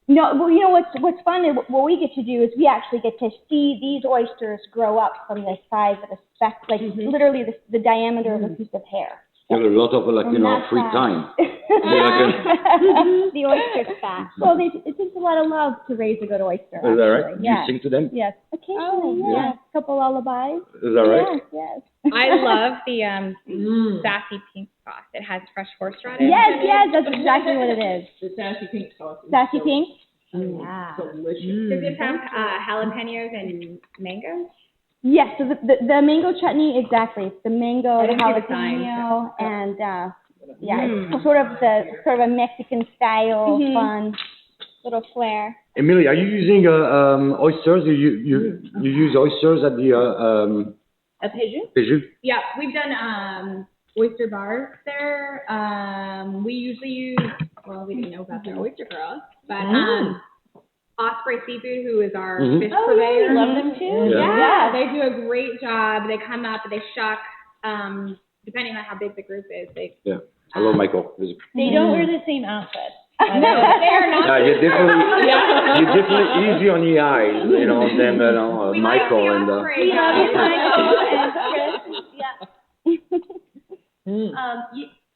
No, well, you know what's fun is what we get to do is we actually get to see these oysters grow up from the size of a speck, like literally the diameter of a piece of hair. You have a lot of, like, you know, free time. The oyster fat. Well, it takes a lot of love to raise a good oyster. Is that right? Do you sing to them? Yes. Occasionally, yes. A couple lullabies. Is that right? Yes. I love the sassy pink sauce. It has fresh horseradish. Yes, that's exactly what it is. The sassy pink sauce. Sassy pink? Yeah. So delicious. Does it have jalapenos and mangoes? Yes, so the mango chutney, exactly. It's the mango, the jalapeno, and it's sort of a Mexican style, fun little flair. Emily, are you using oysters? You use oysters at the At Peju? Peju? Yeah, we've done oyster bars there. We usually use, well, we didn't know about the oyster girls, but Osprey Seafood, who is our fish purveyor. We love them too. Yeah, they do a great job. They come up, they shuck, depending on how big the group is. Hello, Michael. They don't wear the same outfit. No, they are not. You're definitely easy on the eyes, you know, than Michael and Chris.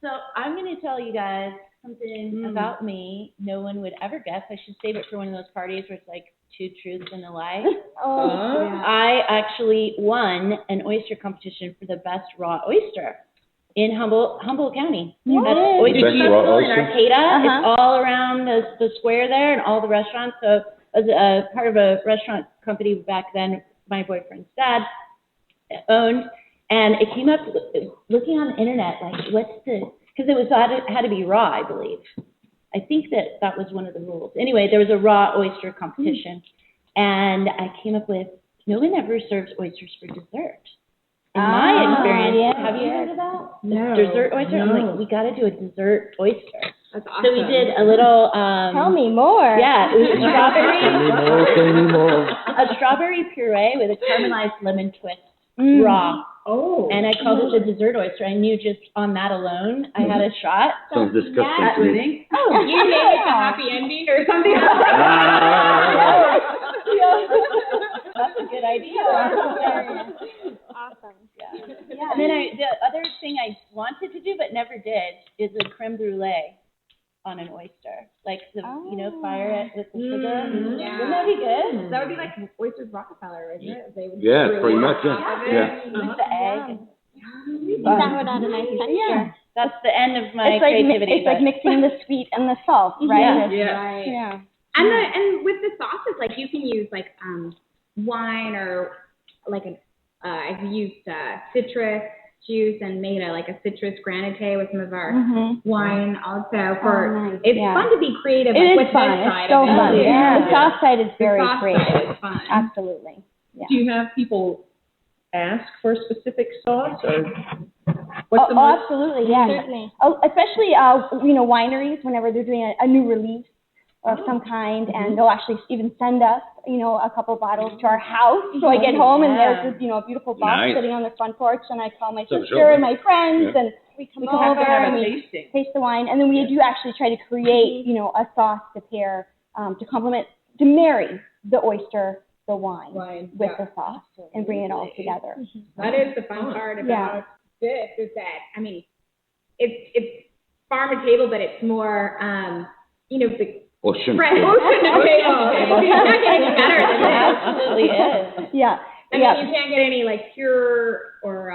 So I'm going to tell you guys something about me no one would ever guess. I should save it for one of those parties where it's like 2 truths and a lie. I actually won an oyster competition for the best raw oyster in Humboldt County. That's Oyster Competition in Arcata. It's all around the square there and all the restaurants. So I was a part of a restaurant company back then my boyfriend's dad owned, and it came up looking on the internet, like, because it had to be raw, I believe. I think that was one of the rules. Anyway, there was a raw oyster competition, and I came up with, no one ever serves oysters for dessert. In my experience, have you heard of that? No. Dessert oyster? No. I'm like, we got to do a dessert oyster. That's awesome. So we did a little. Tell me more. Yeah, it was Tell me more. a strawberry puree with a caramelized lemon twist, raw. Oh. And I called it the dessert oyster. I knew just on that alone, I had a shot. Sounds disgusting at to me. winning. Oh, you made it a happy ending or something. That's a good idea. Awesome. Yeah. And then the other thing I wanted to do but never did is a creme brulee on an oyster. Like, fire it with the sugar. Yeah. Wouldn't that be good? That would be like Oysters Rockefeller, isn't it? They would Pretty much, With the egg. That would add a nice texture. Yeah. That's the end of my It's like creativity. it's like mixing the sweet and the salt, right? Right. Yeah. And with the sauces, like, you can use like wine or like I've used citrus juice and made a citrus granite with some of our wine also. It's fun to be creative. It with is fun. This side It's so of it. fun. Yeah. The sauce side is very The sauce creative. side is fun. Absolutely. Yeah. Do you have people ask for a specific sauce, or what's the most? Absolutely, yeah. Certainly. Especially, wineries, whenever they're doing a new release of some kind, and they'll actually even send us, a couple bottles to our house. So I get home and there's this, beautiful box sitting on the front porch, and I call my sister and my friends, and we come over and we taste the wine, and then we do actually try to create, a sauce to pair, to marry the oyster, the wine with the sauce, and bring it all together. That is the fun part about this, is that, it's farm to table, but it's more, the Ocean. fresh ocean to table. It's not getting better than It that. absolutely is. Yeah. You can't get any pure or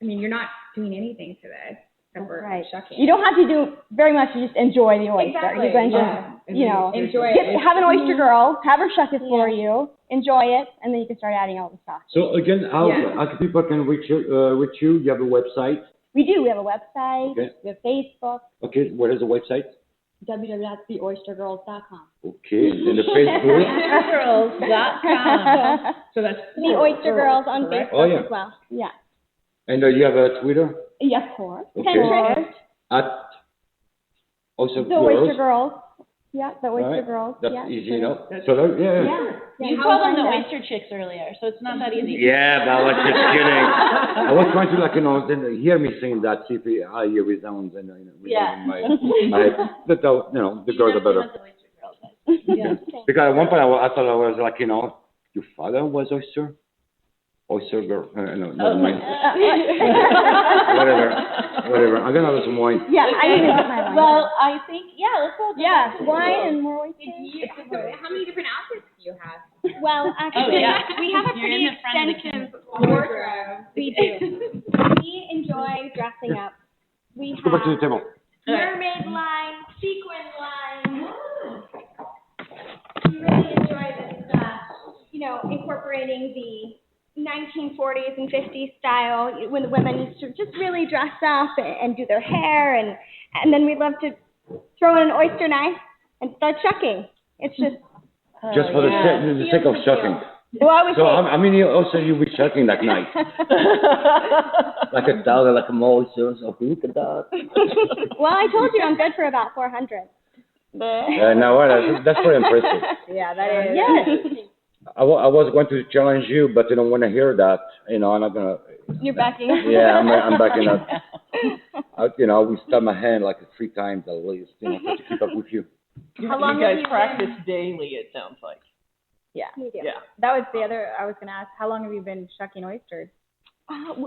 you're not doing anything to this except for shucking. You don't have to do very much. You just enjoy the oyster. Exactly. You can just, enjoy it. have an oyster girl, have her shuck it for you, enjoy it, and then you can start adding all the sauce. So again, how people can reach you? You have a website. We do. We have a website. Okay. We have Facebook. Okay. What is the website? www.theoystergirls.com. Okay. And the Facebook? Oystergirls.com. So that's The Oyster Girls on Facebook as well. Yeah. And you have a Twitter? Yes, of course. Okay. Pinterest. At Oyster The Girls? Oyster Girls. Yeah, the Oyster Girls. That's yeah. easy, you know? So, You called them the Oyster Chicks earlier, so it's not that easy. Yeah, but I was just kidding. I was trying to, then hear me saying that, see if it resounds and my head. But, the girls are better. Yeah. Because at one point I thought I was your father was Oyster girl. No, never mind. Whatever. I'm gonna have some wine. Yeah, I need to get my wine. Well, I think, let's go. Yeah, wine and more oysters. How many different outfits do you have? Well, actually, we have a pretty extensive wardrobe. We do. We enjoy dressing up. We Go back to the table. mermaid line, sequin line. We really enjoy this stuff. Incorporating the 1940s and 50s style when the women used to just really dress up and do their hair and then we love to throw in an oyster knife and start shucking. It's just for the sake of shucking. Well, I would say, how many oysters you be shucking that night? Like a dog, like a oyster, so look at that. Well, I told you I'm good for about 400. Now that's pretty impressive. Yeah, that is. Yes. I was going to challenge you, but I don't want to hear that. I'm not gonna. You're backing up. Yeah, I'm backing up. We stab my hand like 3 times at least, to keep up with you. How long you guys practice daily? It sounds like. Yeah. We do. Yeah. That was the other. I was going to ask. How long have you been shucking oysters? About 5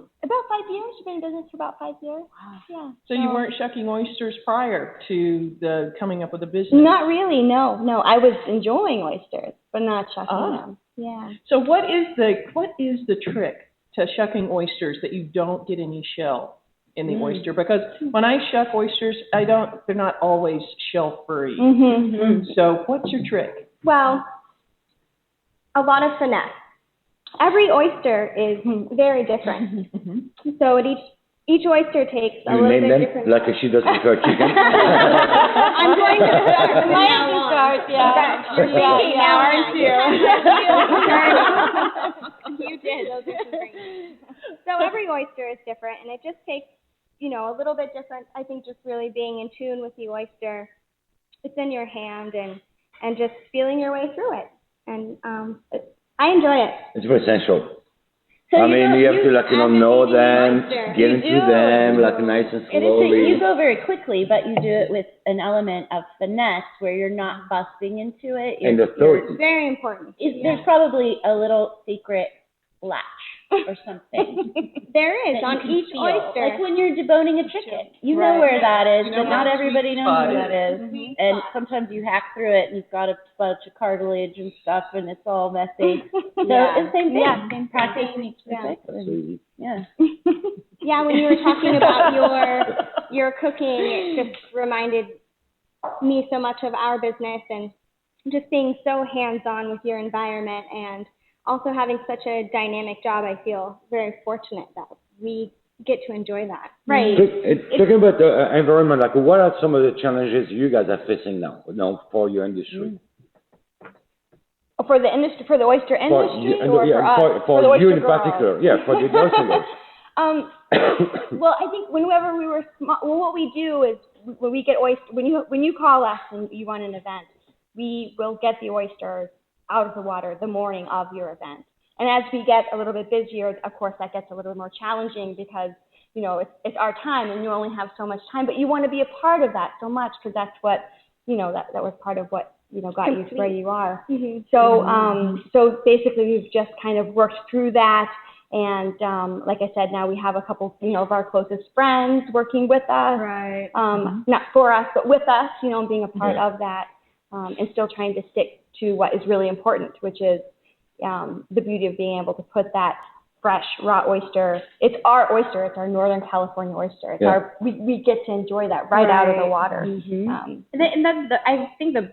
years. We've been in business for about 5 years. Wow. Yeah. So you weren't shucking oysters prior to the coming up with the business? Not really. No. I was enjoying oysters, but not shucking them. Yeah. So what is the trick to shucking oysters that you don't get any shell in the oyster? Because when I shuck oysters, they're not always shell free. Mm-hmm. So what's your trick? Well, a lot of finesse. Every oyster is very different. So each oyster takes a little bit different. Like she does with her chicken. I'm going to start from now on. You're speaking now, aren't you? You did. So every oyster is different, and it just takes, a little bit different. I think just really being in tune with the oyster. It's in your hand and just feeling your way through it. And I enjoy it. It's very essential. So you have to know them, get into them, nice and slowly. You go very quickly, but you do it with an element of finesse where you're not busting into it. And authority. Very important. There's probably a little secret latch or something. There is on each oyster. Like when you're deboning a chicken. You know where that is, but not everybody knows where that is. And sometimes you hack through it and you've got a bunch of cartilage and stuff and it's all messy. So it's the same thing. Yeah. Same practice makes perfect. Yeah. Yeah, when you were talking about your cooking, it just reminded me so much of our business and just being so hands-on with your environment and also having such a dynamic job. I feel very fortunate that we get to enjoy that. Right. Talking about the environment, what are some of the challenges you guys are facing now for your industry? For the industry, for the oyster industry, for us? For you in particular, for the oyster girls. Well, I think whenever we were small, what we do is when we get oyster, when you call us and you want an event, we will get the oysters out of the water the morning of your event. And as we get a little bit busier, of course, that gets a little more challenging because, it's our time and you only have so much time, but you want to be a part of that so much because that's what, that was part of what, got you to where you are. Mm-hmm. So basically we've just kind of worked through that. And like I said, now we have a couple, of our closest friends working with us. Right. Not for us, but with us, being a part of that and still trying to stick to what is really important, which is the beauty of being able to put that fresh raw oyster. It's our oyster. It's our Northern California oyster. It's we get to enjoy that right out of the water. Mm-hmm. And that's I think the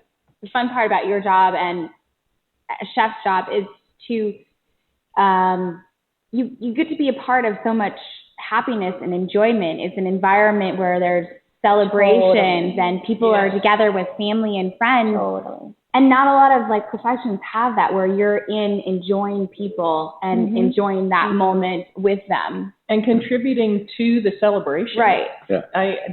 fun part about your job and a chef's job is to you get to be a part of so much happiness and enjoyment. It's an environment where there's celebrations and people are together with family and friends. And not a lot of like professions have that, where you're enjoying people and enjoying that moment with them. And contributing to the celebration. Right. Yeah.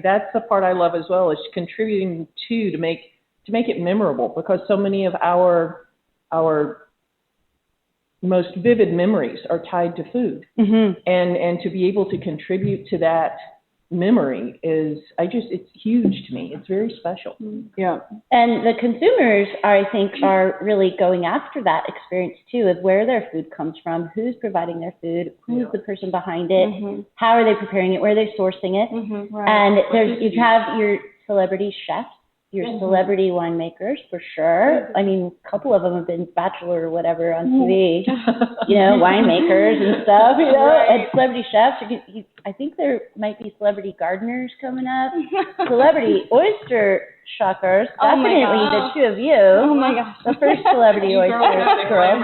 That's the part I love as well, is contributing to make it memorable, because so many of our most vivid memories are tied to food. And to be able to contribute to that memory it's huge to me. It's very special. Yeah. And the consumers I think are really going after that experience too, of where their food comes from, who's providing their food, who's the person behind it, how are they preparing it, where are they sourcing it. And you have your celebrity chefs, your celebrity winemakers, for sure. I mean, a couple of them have been Bachelor or whatever on TV, winemakers and stuff, and celebrity chefs. I think there might be celebrity gardeners coming up, celebrity oyster shuckers, definitely the two of you. Oh my gosh. The first celebrity oyster girl.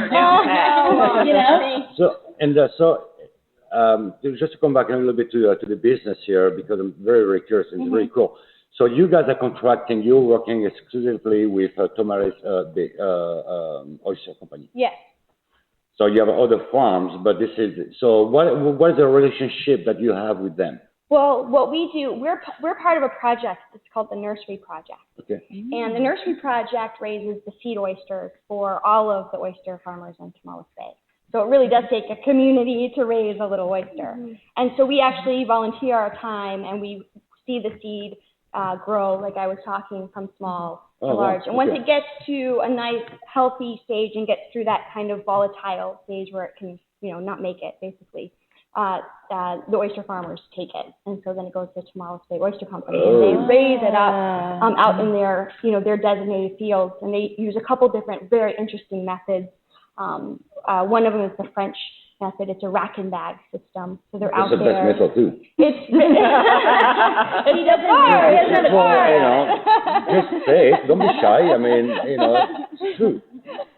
Just to come back a little bit to the business here, because I'm very, very curious, and it's very cool. So you guys are contracting, you're working exclusively with Tomares, the oyster company. Yes. So you have other farms, but what is the relationship that you have with them? Well, what we do, we're part of a project that's called the Nursery Project. Okay. And the Nursery Project raises the seed oysters for all of the oyster farmers in Tomales Bay. So it really does take a community to raise a little oyster. And so we actually volunteer our time, and we see the seed grow, like I was talking, from small to large. And once it gets to a nice, healthy stage and gets through that kind of volatile stage where it can, not make it, basically, the oyster farmers take it. And so then it goes to Tomales Bay Oyster Company, and they raise it up out in their, their designated fields. And they use a couple different very interesting methods. One of them is the French method. It's a rack and bag system. So they're out there. It's the best method too. It's he does it just say it. Don't be shy. I mean, it's true.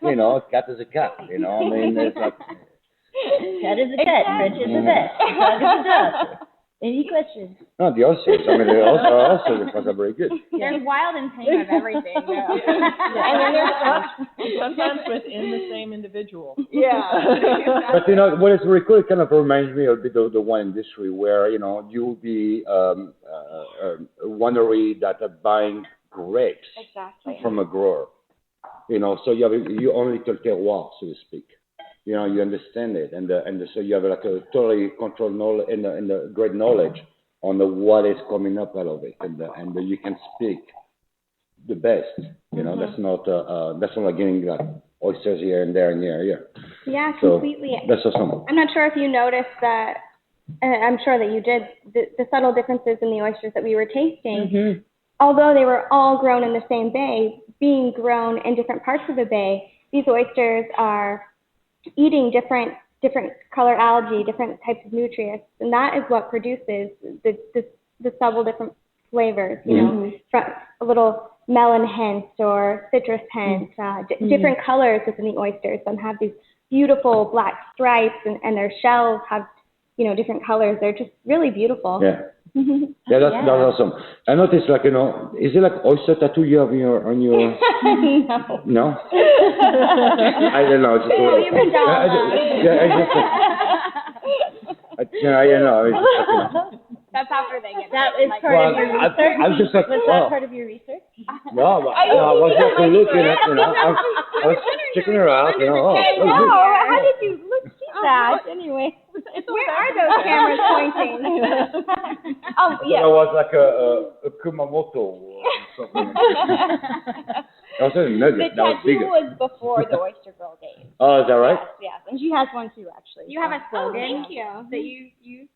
A cat is a cat. I mean, it's like cat is a cat. French is a vet. Dog is a dog. Any questions? No, the oysters. I mean, the oysters are very good. There's wild and tame of everything. And then there's sometimes within the same individual. But what is really cool, it kind of reminds me a bit of the wine industry, where you will be a winery that are buying grapes from a grower. So you have your own little terroir, so to speak. You understand it, and so you have like a totally controlled knowledge and a great knowledge on what is coming up out of it, and you can speak the best. That's not like getting like oysters here and there and here. Yeah, completely. So that's awesome. I'm not sure if you noticed that. I'm sure that you did. The subtle differences in the oysters that we were tasting, although they were all grown in the same bay, being grown in different parts of the bay, these oysters are eating different color algae, different types of nutrients, and that is what produces the subtle different flavors. From a little melon hint or citrus hint, different colors within the oysters. Some have these beautiful black stripes, and their shells have different colors. They're just really beautiful. Yeah. That's awesome. I noticed, is it like oyster tattoo you have on your? No. I don't know. You've been down. That's after they get that. Is part of your research. I was just like, was that part of your research? No, I was just looking at, I was checking her out, how did you look at that? Anyway, where are those cameras pointing? It was like a Kumamoto or something. The tattoo was before the Oyster Girl days. Oh, is that right? Yes, and she has one too, actually. You have a slogan? Thank you. That you use.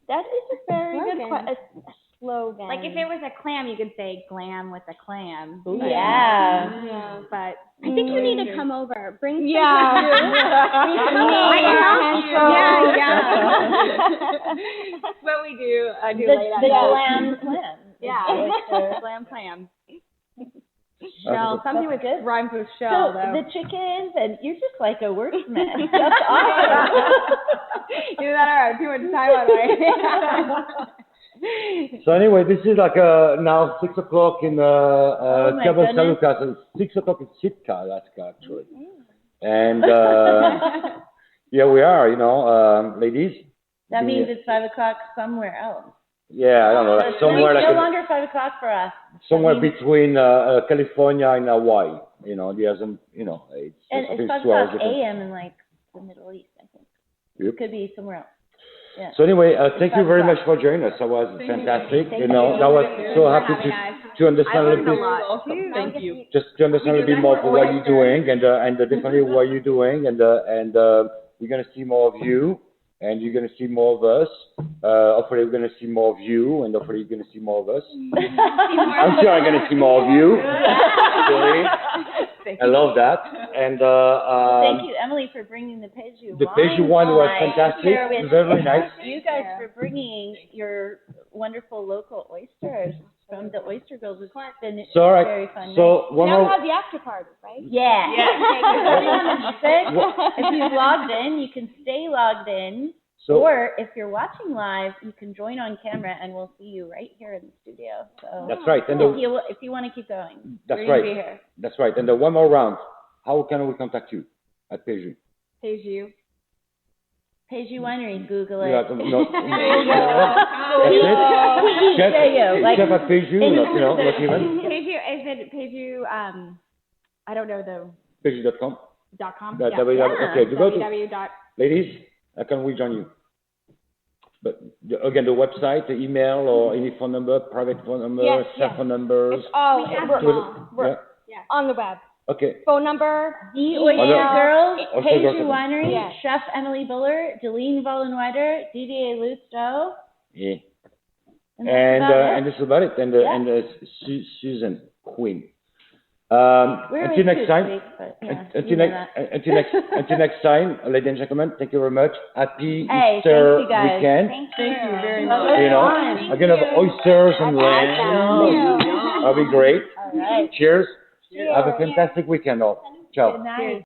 That is a very good question. A slogan. Like if it was a clam, you could say "glam with a clam." Ooh, yeah. But I think you need to come over. Bring some. Yeah. That's what we do. I do the glam clam. Yeah. Glam clam. Shell. Something with good rhymes with So shell. the chickens, and you're just like a wordsmith. That's awesome. Either that or I have too much time on my So anyway, this is like now 6 o'clock in Cabo San goodness. Lucas, and 6 o'clock in Sitka, Alaska, actually. And yeah, we are, you know, ladies. That means it's 5 o'clock somewhere else. Yeah, I don't know, like somewhere It's like no longer 5 o'clock for us. somewhere between California and Hawaii. You know, there's some, you know, it's And I think it's 5 2 hours o'clock different. a.m. in like the Middle East, I think. Yep. It could be somewhere else. Yeah. So anyway, thank you 5 very o'clock. much for joining us. That was fantastic. Thank You know, you. that was Thank you so for happy having to understand a little bit. Thank you. Just to understand a little bit more of what you're doing, and definitely what you're doing, and we're gonna see more of you, and you're gonna see more of us. Hopefully, we're gonna see more of you, and hopefully, you're gonna see more of us. I'm sure I'm gonna see more of you. Really. I love that, and thank you, Emily, for bringing the Peju wine. the Peju wine was tonight. fantastic, Here with very nice. You guys for bringing your wonderful local oysters from the Oyster Girls. It's been So, all right. very fun. So one Now more. we'll have the after party, right? Yeah. What- If you've logged in, you can stay logged in. So Or if you're watching live, you can join on camera and we'll see you right here in the studio. So that's right, and if you want to keep going, that's we're gonna right. be here. That's right. And one more round. How can we contact you at Peju? Peju. Peju Winery, Google it. Yeah, no, that's We it. Chef Chef at Peju, not even. Peju, is it Peju, I don't know the Peju.com. .com? Okay, go to www. ladies. How can we join you? But again, the website, the email, or any phone number, private phone number, Yes, cell yes. phone numbers. It's all we're Yeah. on the web. Okay. Phone number. The Oyster Girls, Oyster Peju Girls. Winery, Yes. Chef Emily Buller, Deline Vollenweider, Didier Lusto. Yeah. And that's about it. And this is about it. And Yeah. Susan Queen. We're Until next this time. week, but, yeah, Until you know next, that. until next time, ladies and gentlemen, thank you very much. Happy Hey, Easter thank you guys. weekend. Thank Thank you very That much. was You know, fun. I'm gonna have oysters and lamb. That'll be great. All right. Cheers. Cheers. Have a fantastic weekend, all. Ciao. Good night.